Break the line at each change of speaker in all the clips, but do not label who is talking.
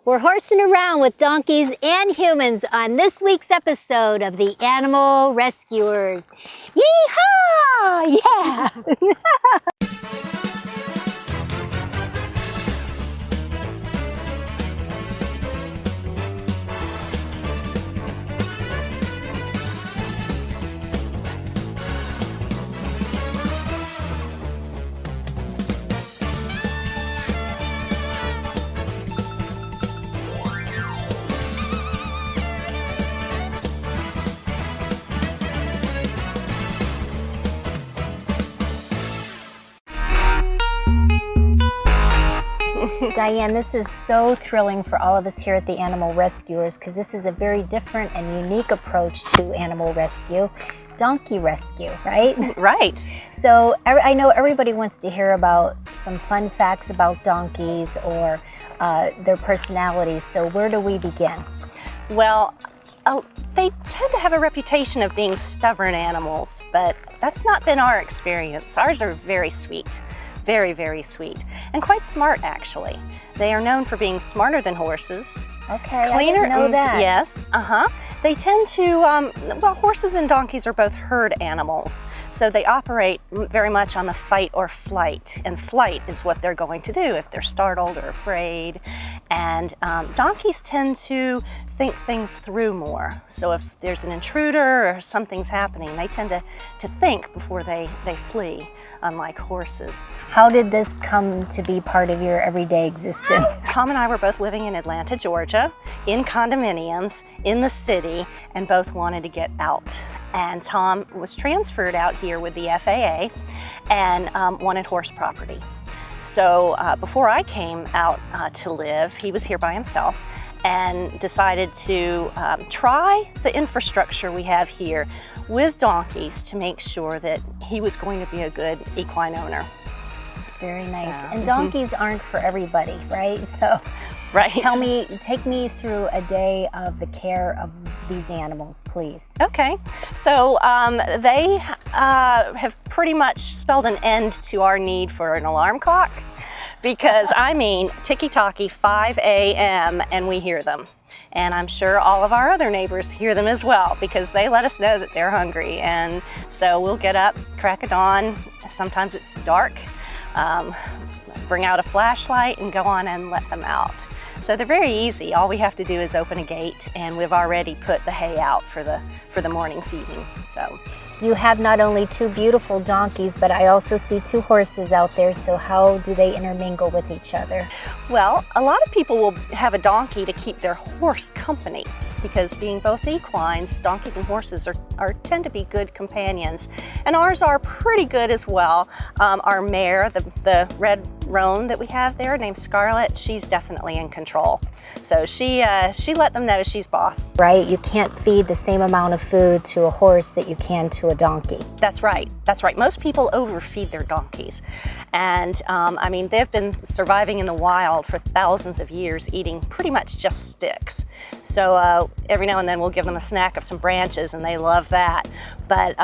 We're horsing around with donkeys and humans on this week's episode of the Animal Rescuers. Yeehaw! Yeah! Diane, this is so thrilling for all of us here at the Animal Rescuers because this is a very different and unique approach to animal rescue. Donkey rescue, right?
Right.
So I know everybody wants to hear about some fun facts about donkeys or their personalities. So where do we begin?
Well, they tend to have a reputation of being stubborn animals, but that's not been our experience. Ours are very sweet. Very, very sweet, and quite smart actually. They are known for being smarter than horses.
Okay, I didn't know that.
Yes, They tend to, well, horses and donkeys are both herd animals, so they operate very much on the fight or flight, and flight is what they're going to do if they're startled or afraid. And donkeys tend to think things through more. So if there's an intruder or something's happening, they tend to think before they flee, unlike horses.
How did this come to be part of your everyday existence?
Tom and I were both living in Atlanta, Georgia, in condominiums in the city, and both wanted to get out. And Tom was transferred out here with the FAA and wanted horse property. So before I came out to live, he was here by himself and decided to try the infrastructure we have here with donkeys to make sure that he was going to be a good equine owner.
Very nice. And donkeys aren't for everybody, right? So
right.
Take me through a day of the care of these animals, please.
Okay, so they have pretty much spelled an end to our need for an alarm clock, because I mean ticky-tacky 5 a.m. and we hear them. And I'm sure all of our other neighbors hear them as well, because they let us know that they're hungry. And so we'll get up, crack of dawn, sometimes it's dark, bring out a flashlight and go on and let them out. So they're very easy. All we have to do is open a gate, and we've already put the hay out for the morning feeding. So
you have not only two beautiful donkeys, but I also see two horses out there. So how do they intermingle with each other?
Well, a lot of people will have a donkey to keep their horse company, because being both equines, donkeys and horses tend to be good companions. And ours are pretty good as well. Our mare, the red roan that we have there named Scarlet, she's definitely in control. So she let them know she's boss.
Right, you can't feed the same amount of food to a horse that you can to a donkey.
That's right, that's right. Most people overfeed their donkeys. And I mean, they've been surviving in the wild for thousands of years, eating pretty much just sticks. So every now and then we'll give them a snack of some branches, and they love that. But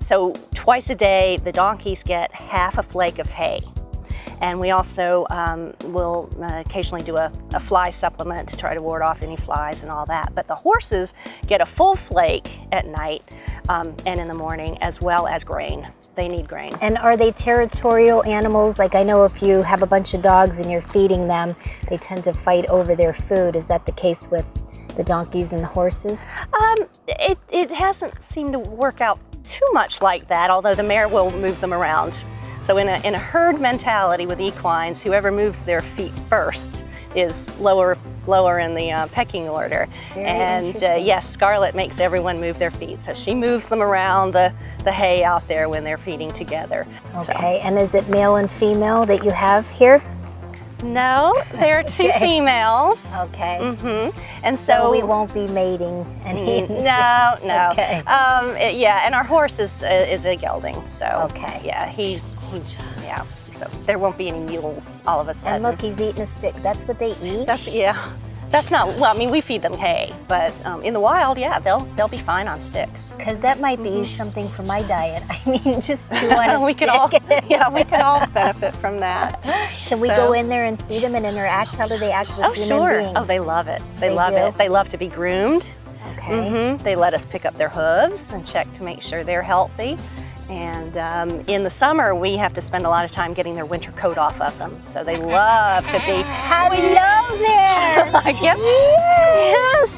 so twice a day, the donkeys get half a flake of hay. And we also will occasionally do a fly supplement to try to ward off any flies and all that. But the horses get a full flake at night and in the morning, as well as grain. They need grain.
And are they territorial animals? Like, I know if you have a bunch of dogs and you're feeding them, they tend to fight over their food. Is that the case with the donkeys and the horses?
It hasn't seemed to work out too much like that, although the mare will move them around. So in a herd mentality with equines, whoever moves their feet first is lower in the pecking order. And yes, Scarlet makes everyone move their feet. So she moves them around the hay out there when they're feeding together.
Okay, and is it male and female that you have here?
No, there are two females.
Okay.
And
so we won't be mating any.
No.
Okay.
Yeah, and our horse is a gelding. So
okay.
Yeah, he's yeah. So there won't be any mules all of a sudden.
And look, he's eating a stick. That's what they eat?
Yeah. That's not, well, I mean, we feed them hay, but in the wild, yeah, they'll be fine on sticks.
Because that might be something for my diet. I mean, just chew on a
we
stick.
could all, yeah, we could all benefit from that.
Can we go in there and see them and interact? How do they act with human beings?
Oh, they love it. They love it. They love to be groomed.
Okay.
They let us pick up their hooves and check to make sure they're healthy. And in the summer, we have to spend a lot of time getting their winter coat off of them. So they love to be.
Hello there.
Yes.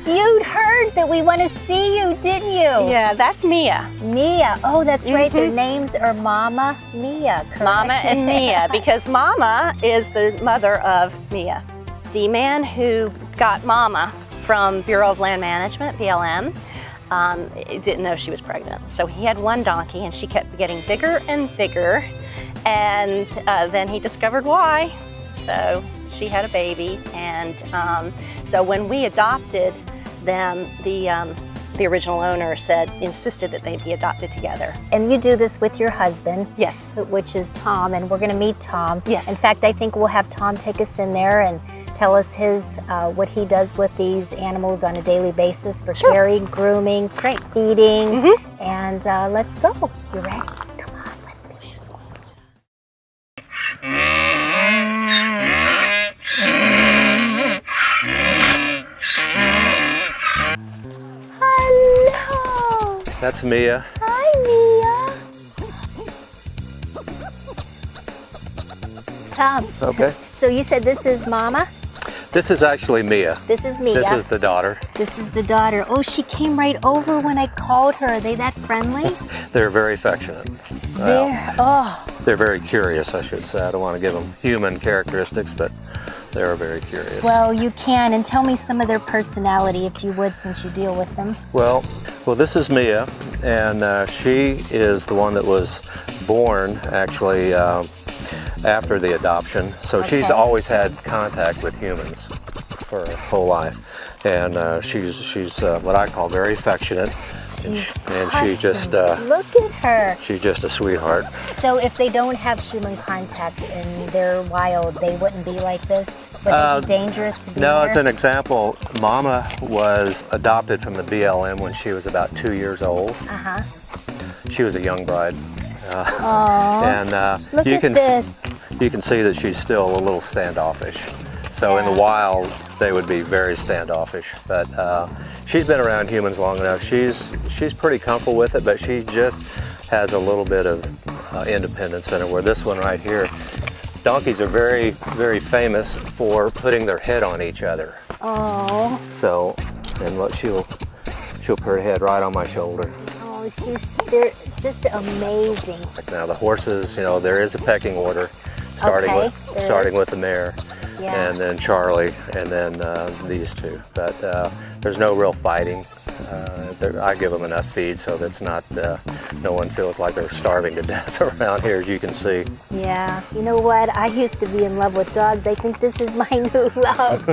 You'd heard that we want to see you, didn't you?
Yeah, that's Mia.
Mia. Oh, that's right. Their names are Mama, Mia, correct?
Mama and Mia, because Mama is the mother of Mia. The man who got Mama from Bureau of Land Management, BLM, didn't know she was pregnant. So he had one donkey and she kept getting bigger and bigger. And then he discovered why. So she had a baby. And so when we adopted them, the original owner insisted that they be adopted together.
And you do this with your husband.
Yes.
Which is Tom, and we're going to meet Tom.
Yes.
In fact, I think we'll have Tom take us in there and tell us what he does with these animals on a daily basis for caring, grooming, feeding, and let's go. You ready? Come on with me. Hello.
That's Mia.
Hi, Mia. Tom.
Okay.
So you said this is Mama?
This is actually Mia.
This is Mia.
This is the daughter.
This is the daughter. Oh, she came right over when I called her. Are they that friendly?
They're very affectionate.
They're
very curious, I should say. I don't want to give them human characteristics, but they're very curious.
Well, you can, and tell me some of their personality, if you would, since you deal with them.
Well, this is Mia, and she is the one that was born, actually, after the adoption. So she's always had contact with humans for her whole life. And she's what I call very affectionate.
She's
and she just
look at her.
She's just a sweetheart.
So if they don't have human contact in their wild, they wouldn't be like this? Would it be dangerous to be
No,
there?
it's an example. Mama was adopted from the BLM when she was about 2 years old. She was a young bride. And
look
you
at
can
this.
You can see that she's still a little standoffish. So in the wild, they would be very standoffish. But she's been around humans long enough. She's pretty comfortable with it, but she just has a little bit of independence in her. Where this one right here, donkeys are very, very famous for putting their head on each other.
Oh.
So, and what she'll put her head right on my shoulder.
Oh, they're just amazing.
Now the horses, there is a pecking order, starting with the mare, and then Charlie, and then these two. But there's no real fighting. I give them enough feed so that's not, no one feels like they're starving to death around here, as you can see.
Yeah, you know what? I used to be in love with dogs. I think this is my new love.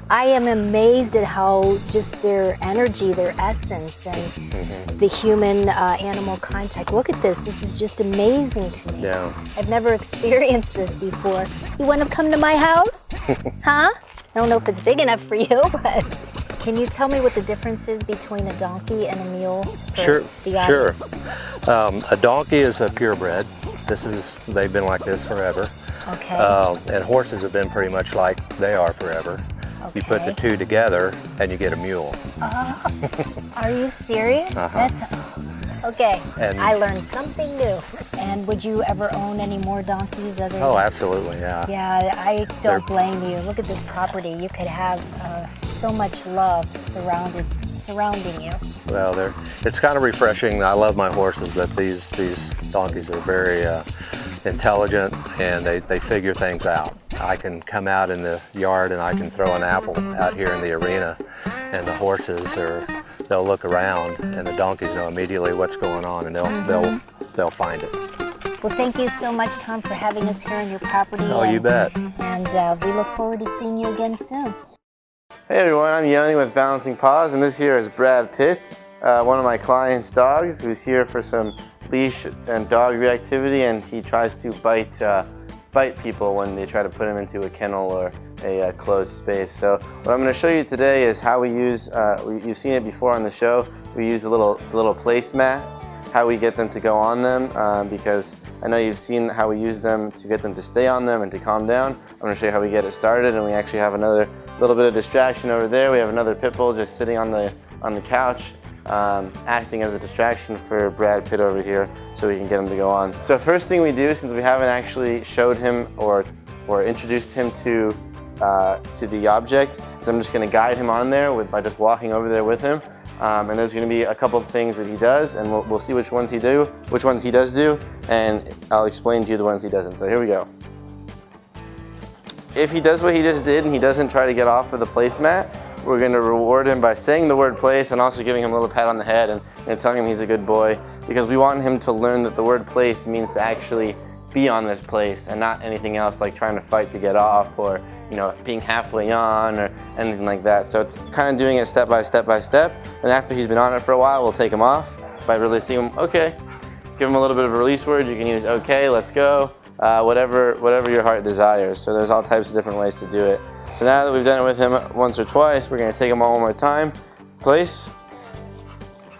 I am amazed at how just their energy, their essence, and the human-animal contact. Look at this. This is just amazing to me.
Yeah.
I've never experienced this before. You want to come to my house? Huh? I don't know if it's big enough for you, but can you tell me what the difference is between a donkey and a mule?
Sure. A donkey is a purebred. They've been like this forever.
Okay.
And horses have been pretty much like they are forever. Okay. You put the two together and you get a mule.
Are you serious? Okay, and I learned something new. And would you ever own any more donkeys?
Absolutely, yeah.
Yeah, I don't blame you. Look at this property. You could have so much love surrounding you.
Well, it's kind of refreshing. I love my horses, but these donkeys are very intelligent, and they figure things out. I can come out in the yard and I can throw an apple out here in the arena, and the horses they'll look around, and the donkeys know immediately what's going on, and they'll find it.
Well, thank you so much, Tom, for having us here on your property.
Oh, you bet.
And we look forward to seeing you again soon.
Hey everyone, I'm Yoni with Balancing Paws, and this here is Brad Pitt, one of my clients' dogs, who's here for some leash and dog reactivity, and he tries to bite people when they try to put him into a kennel or a closed space. So what I'm going to show you today is how we use, you've seen it before on the show, we use the little placemats, how we get them to go on them, because I know you've seen how we use them to get them to stay on them and to calm down. I'm going to show you how we get it started, and we actually have another little bit of distraction over there. We have another pit bull just sitting on the couch, acting as a distraction for Brad Pitt over here, so we can get him to go on. So first thing we do, since we haven't actually showed him or introduced him to the object, is I'm just going to guide him on there by just walking over there with him. And there's going to be a couple of things that he does, and we'll see which ones he does do, and I'll explain to you the ones he doesn't. So here we go. If he does what he just did and he doesn't try to get off of the placemat, we're going to reward him by saying the word place and also giving him a little pat on the head and telling him he's a good boy, because we want him to learn that the word place means to actually be on this place and not anything else like trying to fight to get off, or being halfway on or anything like that. So it's kind of doing it step by step by step, and after he's been on it for a while, we'll take him off by releasing him. Okay, give him a little bit of a release word. You can use okay, let's go, whatever your heart desires. So there's all types of different ways to do it. So now that we've done it with him once or twice, we're going to take him on one more time, place,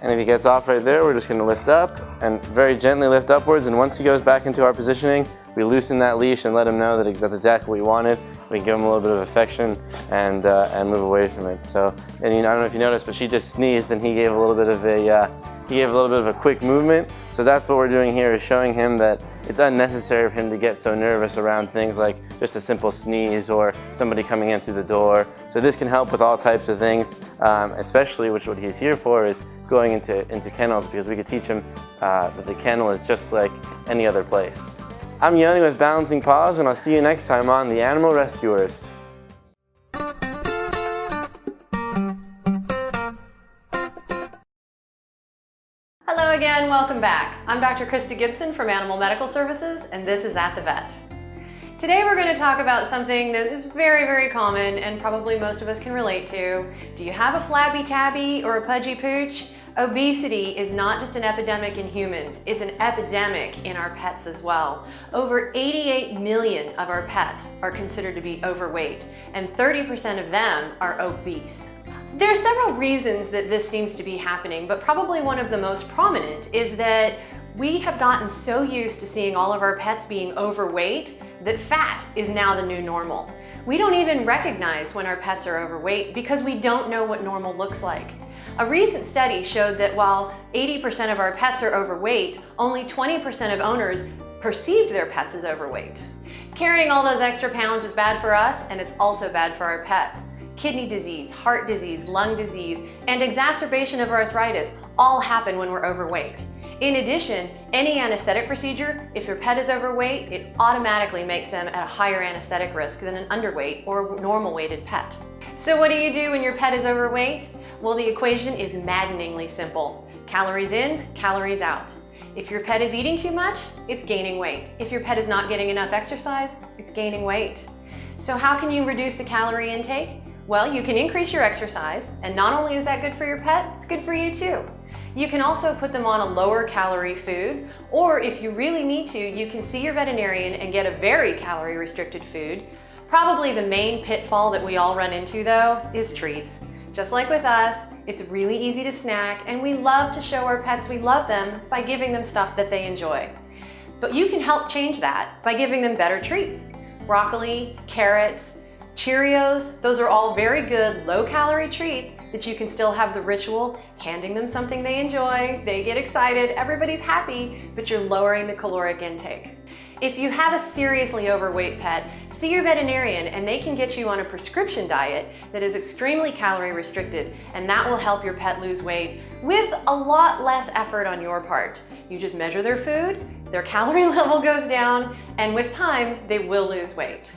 and if he gets off right there, we're just going to lift up and very gently lift upwards, and once he goes back into our positioning, we loosen that leash and let him know that that's exactly what we wanted. We can give him a little bit of affection and move away from it. So, and I don't know if you noticed, but she just sneezed and he gave a little bit of a quick movement. So that's what we're doing here, is showing him that it's unnecessary for him to get so nervous around things like just a simple sneeze or somebody coming in through the door. So this can help with all types of things, especially what he's here for is going into kennels, because we could teach him that the kennel is just like any other place. I'm Yoni with Balancing Paws, and I'll see you next time on The Animal Rescuers.
Hello again, welcome back. I'm Dr. Krista Gibson from Animal Medical Services, and this is At the Vet. Today we're going to talk about something that is very, very common and probably most of us can relate to. Do you have a flabby tabby or a pudgy pooch? Obesity is not just an epidemic in humans, it's an epidemic in our pets as well. Over 88 million of our pets are considered to be overweight, and 30% of them are obese. There are several reasons that this seems to be happening, but probably one of the most prominent is that we have gotten so used to seeing all of our pets being overweight that fat is now the new normal. We don't even recognize when our pets are overweight because we don't know what normal looks like. A recent study showed that while 80% of our pets are overweight, only 20% of owners perceived their pets as overweight. Carrying all those extra pounds is bad for us, and it's also bad for our pets. Kidney disease, heart disease, lung disease, and exacerbation of arthritis all happen when we're overweight. In addition, any anesthetic procedure, if your pet is overweight, it automatically makes them at a higher anesthetic risk than an underweight or normal weighted pet. So what do you do when your pet is overweight? Well, the equation is maddeningly simple. Calories in, calories out. If your pet is eating too much, it's gaining weight. If your pet is not getting enough exercise, it's gaining weight. So how can you reduce the calorie intake? Well, you can increase your exercise, and not only is that good for your pet, it's good for you too. You can also put them on a lower calorie food, or if you really need to, you can see your veterinarian and get a very calorie restricted food. Probably the main pitfall that we all run into though is treats. Just like with us, it's really easy to snack, and we love to show our pets we love them by giving them stuff that they enjoy. But you can help change that by giving them better treats. Broccoli, carrots, Cheerios, those are all very good low-calorie treats that you can still have the ritual, handing them something they enjoy, they get excited, everybody's happy, but you're lowering the caloric intake. If you have a seriously overweight pet, see your veterinarian and they can get you on a prescription diet that is extremely calorie restricted, and that will help your pet lose weight with a lot less effort on your part. You just measure their food, their calorie level goes down, and with time, they will lose weight.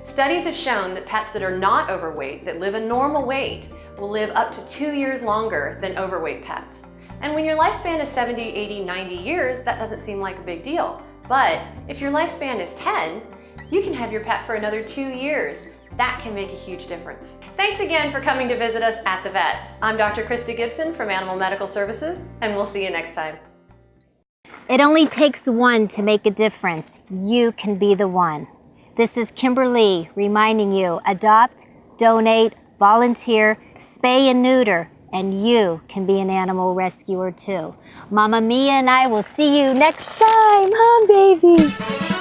Studies have shown that pets that are not overweight, that live a normal weight, will live up to 2 years longer than overweight pets. And when your lifespan is 70, 80, 90 years, that doesn't seem like a big deal. But if your lifespan is 10, you can have your pet for another 2 years. That can make a huge difference. Thanks again for coming to visit us at the vet. I'm Dr. Krista Gibson from Animal Medical Services, and we'll see you next time.
It only takes one to make a difference. You can be the one. This is Kimberly reminding you, adopt, donate, volunteer, spay and neuter, and you can be an animal rescuer too. Mama Mia and I will see you next time, huh, baby?